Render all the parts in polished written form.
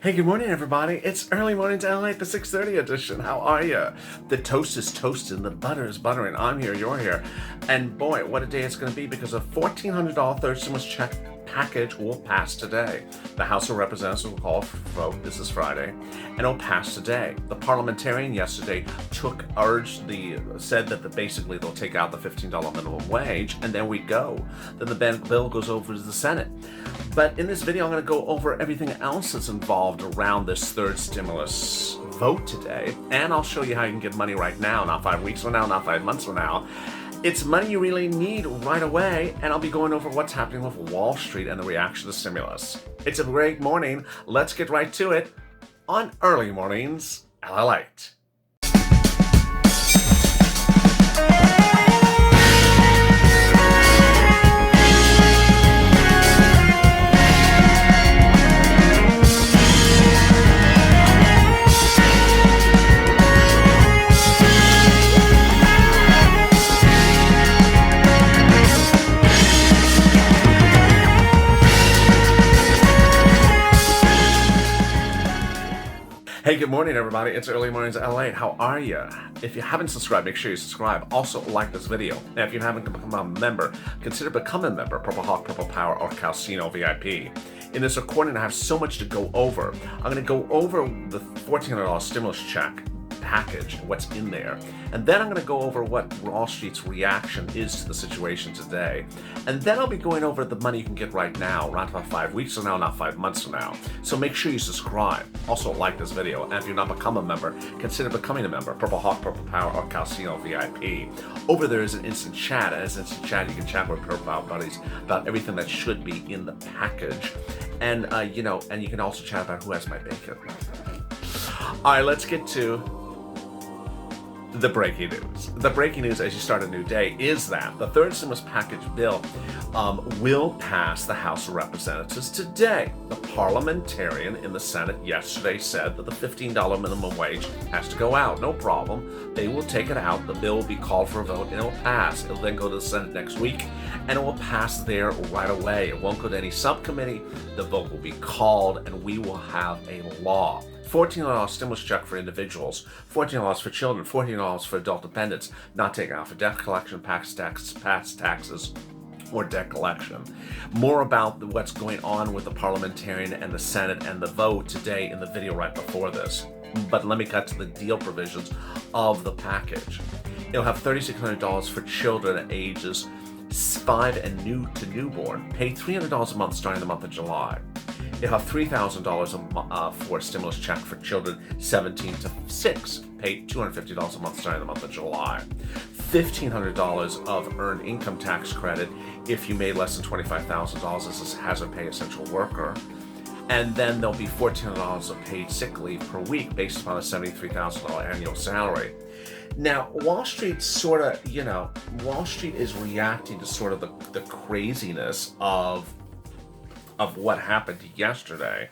Hey, good morning, everybody. It's early mornings LA, the 6:30 edition. How are you? The toast is toasting, the butter is buttering. I'm here, you're here. And boy, what a day it's going to be because a $1,400 third stimulus check package will pass today. The House of Representatives will call for vote. This is Friday, and it'll pass today. The parliamentarian yesterday said that basically they'll take out the $15 minimum wage, and there we go. Then the bill goes over to the Senate. But in this video, I'm going to go over everything else that's involved around this third stimulus vote today, and I'll show you how you can get money right now, not 5 weeks from now, not 5 months from now. It's money you really need right away, and I'll be going over what's happening with Wall Street and the reaction to stimulus. It's a great morning. Let's get right to it on Early Mornings LATE. Hey, good morning, everybody. It's Early Mornings LA. How are you? If you haven't subscribed, make sure you subscribe. Also, like this video. Now, if you haven't become a member, consider becoming a member. Purple Hawk, Purple Power, or Calcino VIP. In this recording, I have so much to go over. I'm going to go over the $1,400 stimulus check package, what's in there, and then I'm going to go over what Wall Street's reaction is to the situation today, and then I'll be going over the money you can get right now, around about 5 weeks from now, not 5 months from now. So make sure you subscribe. Also like this video, and if you're not become a member, consider becoming a member. Purple Hawk, Purple Power, or Calcino VIP. Over there is an instant chat, and as instant chat, you can chat with Purple Power buddies about everything that should be in the package, and and you can also chat about who has my bacon. All right, let's get to the breaking news. The breaking news as you start a new day is that the third stimulus package bill will pass the House of Representatives today. The parliamentarian in the Senate yesterday said that the $15 minimum wage has to go out. No problem. They will take it out. The bill will be called for a vote and it will pass. It will then go to the Senate next week and it will pass there right away. It won't go to any subcommittee. The vote will be called and we will have a law. $14 stimulus check for individuals, $14 for children, $14 for adult dependents, not taken out for debt collection, past taxes, or debt collection. More about what's going on with the parliamentarian and the Senate and the vote today in the video right before this. But let me cut to the deal provisions of the package. It'll have $3,600 for children ages 5 and new to newborn, pay $300 a month starting the month of July. You'll have $3,000 for a stimulus check for children 17 to 6, pay $250 a month starting the month of July. $1,500 of earned income tax credit if you made less than $25,000 as a hazard pay essential worker. And then there'll be $1,400 of paid sick leave per week based upon a $73,000 annual salary. Now, Wall Street Wall Street is reacting to sort of the craziness of what happened yesterday.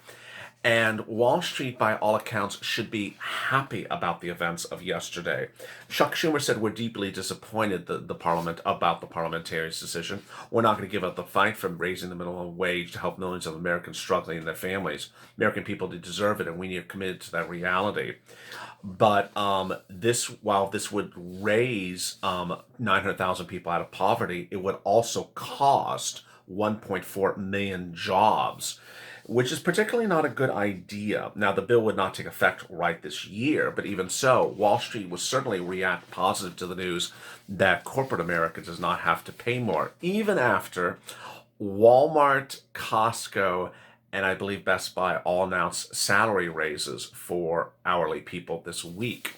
And Wall Street, by all accounts, should be happy about the events of yesterday. Chuck Schumer said, we're deeply disappointed the Parliament about the parliamentarian's decision. We're not going to give up the fight from raising the minimum wage to help millions of Americans struggling and their families. American people deserve it, and we are committed to that reality. But while this would raise 900,000 people out of poverty, it would also cost 1.4 million jobs, which is particularly not a good idea. Now, the bill would not take effect right this year, but even so, Wall Street would certainly react positive to the news that corporate America does not have to pay more, even after Walmart, Costco, and I believe Best Buy all announced salary raises for hourly people this week.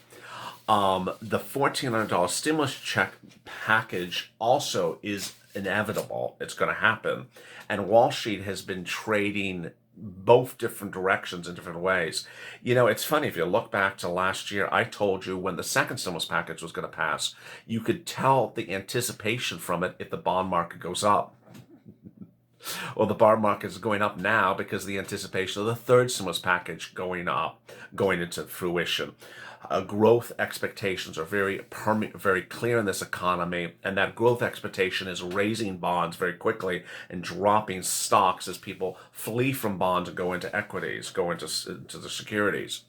The $1,400 stimulus check package also is inevitable. It's going to happen. And Wall Street has been trading both different directions in different ways. It's funny, if you look back to last year, I told you when the second stimulus package was going to pass, you could tell the anticipation from it if the bond market goes up. Well, the bond market is going up now because of the anticipation of the third stimulus package going up, going into fruition. Growth expectations are very clear in this economy, and that growth expectation is raising bonds very quickly and dropping stocks as people flee from bonds and go into equities, go into the securities.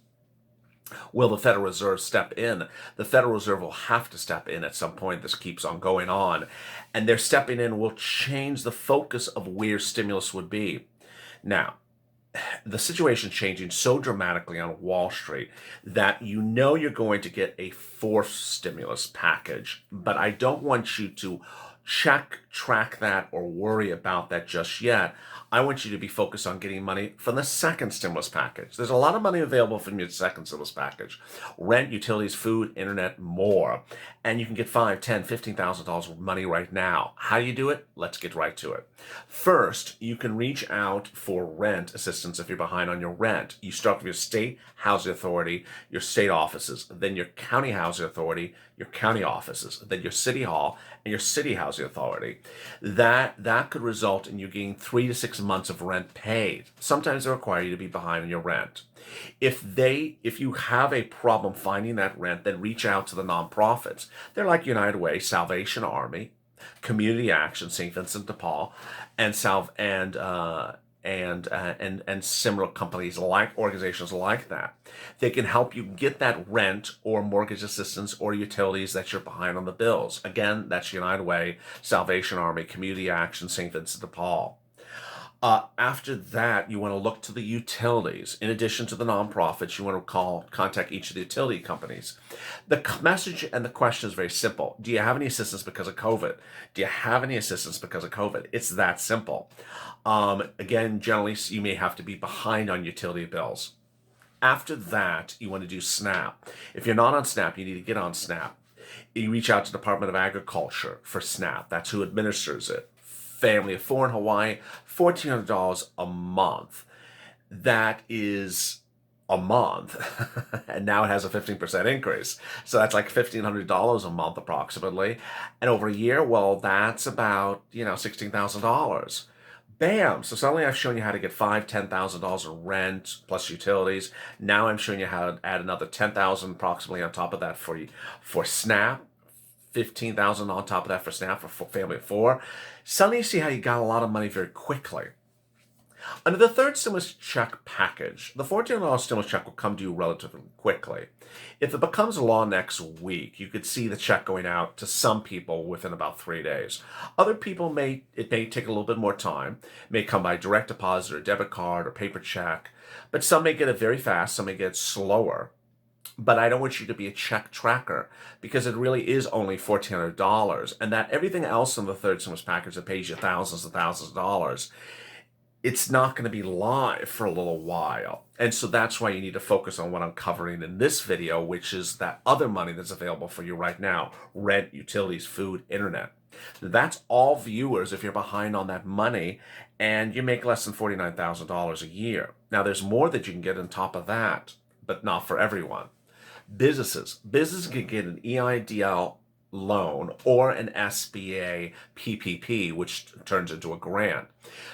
Will the Federal Reserve step in? The Federal Reserve will have to step in at some point. This keeps on going on. And their stepping in will change the focus of where stimulus would be. Now, the situation changing so dramatically on Wall Street that you know you're going to get a fourth stimulus package, but I don't want you to track that, or worry about that just yet. I want you to be focused on getting money from the second stimulus package. There's a lot of money available from your second stimulus package. Rent, utilities, food, internet, more. And you can get $5,000, $10,000, $15,000 of money right now. How do you do it? Let's get right to it. First, you can reach out for rent assistance if you're behind on your rent. You start with your state housing authority, your state offices, then your county housing authority, your county offices, then your city hall, and your city housing authority. That could result in you getting 3 to 6 months of rent paid. Sometimes they require you to be behind on your rent. If you have a problem finding that rent, then reach out to the nonprofits. They're like United Way, Salvation Army, Community Action, St. Vincent de Paul, and similar companies like organizations like that. They can help you get that rent or mortgage assistance or utilities that you're behind on the bills. Again, that's United Way, Salvation Army, Community Action, St. Vincent de Paul. After that, you want to look to the utilities. In addition to the nonprofits, you want to contact each of the utility companies. The message and the question is very simple. Do you have any assistance because of COVID? Do you have any assistance because of COVID? It's that simple. Again, generally, you may have to be behind on utility bills. After that, you want to do SNAP. If you're not on SNAP, you need to get on SNAP. You reach out to the Department of Agriculture for SNAP. That's who administers it. Family of 4 in Hawaii, $1,400 a month. That is a month. And now it has a 15% increase. So that's like $1,500 a month approximately. And over a year, well, that's about, $16,000. Bam! So suddenly I've shown you how to get $5,000, $10,000 in rent plus utilities. Now I'm showing you how to add another $10,000 approximately on top of that for SNAP. $15,000 on top of that for SNAP for family of 4. Suddenly you see how you got a lot of money very quickly. Under the third stimulus check package, the $1,400 stimulus check will come to you relatively quickly. If it becomes law next week, you could see the check going out to some people within about 3 days. Other people it may take a little bit more time. It may come by direct deposit or debit card or paper check, but some may get it very fast, some may get it slower. But I don't want you to be a check tracker, because it really is only $1,400, and that everything else in the third stimulus package that pays you thousands and thousands of dollars, it's not going to be live for a little while. And so that's why you need to focus on what I'm covering in this video, which is that other money that's available for you right now: rent, utilities, food, internet. That's all viewers if you're behind on that money and you make less than $49,000 a year. Now, there's more that you can get on top of that, but not for everyone. Businesses can get an EIDL loan or an SBA PPP, which turns into a grant.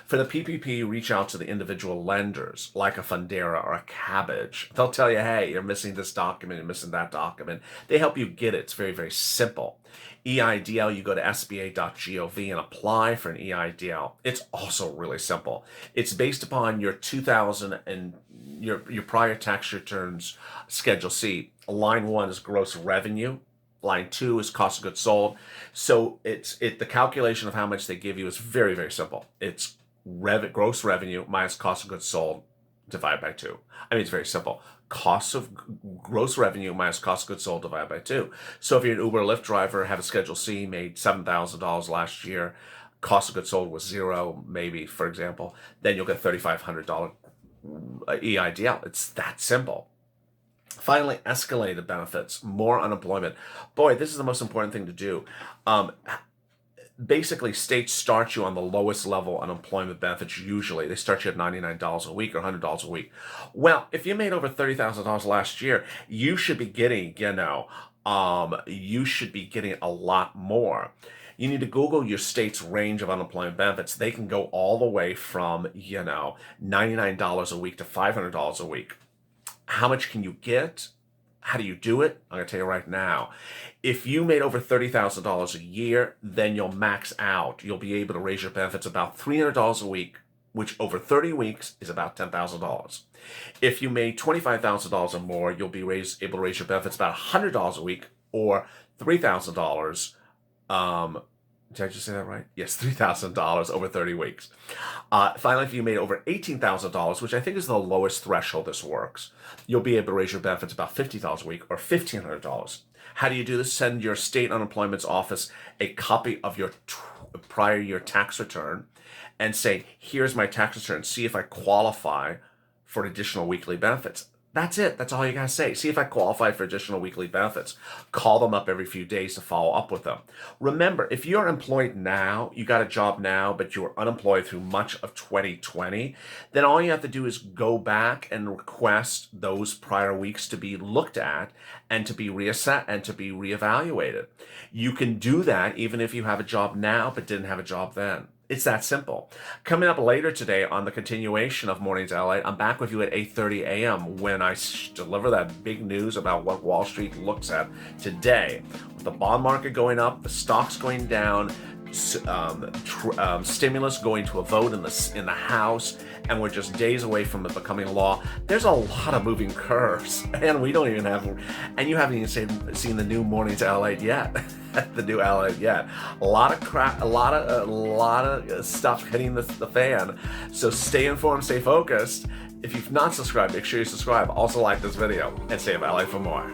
For the PPP, reach out to the individual lenders like a Fundera or a Cabbage. They'll tell you, hey, you're missing this document, you're missing that document. They help you get it. It's very, very simple. EIDL, you go to sba.gov and apply for an EIDL. It's also really simple. It's based upon your 2000 and your prior tax returns, Schedule C. Line 1 is gross revenue. Line 2 is cost of goods sold. So the calculation of how much they give you is very, very simple. It's gross revenue minus cost of goods sold divided by 2. I mean, it's very simple. Cost of gross revenue minus cost of goods sold divided by 2. So if you're an Uber or Lyft driver, have a Schedule C, made $7,000 last year, cost of goods sold was 0, maybe, for example, then you'll get $3,500 EIDL. It's that simple. Finally, escalated benefits, more unemployment. Boy, this is the most important thing to do. Basically, states start you on the lowest level unemployment benefits usually. They start you at $99 a week or $100 a week. Well, if you made over $30,000 last year, you should be getting, you should be getting a lot more. You need to Google your state's range of unemployment benefits. They can go all the way from, $99 a week to $500 a week. How much can you get? How do you do it? I'm going to tell you right now. If you made over $30,000 a year, then you'll max out. You'll be able to raise your benefits about $300 a week, which over 30 weeks is about $10,000. If you made $25,000 or more, you'll be able to raise your benefits about $100 a week, or $3,000. Did I just say that right? Yes, $3,000 over 30 weeks. Finally, if you made over $18,000, which I think is the lowest threshold this works, you'll be able to raise your benefits about $50 a week, or $1,500. How do you do this? Send your state unemployment office a copy of your prior year tax return and say, here's my tax return. See if I qualify for additional weekly benefits. That's it. That's all you gotta say. See if I qualify for additional weekly benefits. Call them up every few days to follow up with them. Remember, if you're employed now, you got a job now, but you were unemployed through much of 2020, then all you have to do is go back and request those prior weeks to be looked at and to be reassessed and to be reevaluated. You can do that even if you have a job now but didn't have a job then. It's that simple. Coming up later today on the continuation of Mornings LA, I'm back with you at 8:30 a.m. when I deliver that big news about what Wall Street looks at today. With the bond market going up, the stocks going down, stimulus going to a vote in the House, and we're just days away from it becoming law. There's a lot of moving curves, and we don't even have, and you haven't even seen the new Mornings LA yet. The new LA yet. A lot of crap, a lot of stuff hitting the fan. So stay informed, stay focused. If you've not subscribed, make sure you subscribe. Also like this video and stay with LA for more.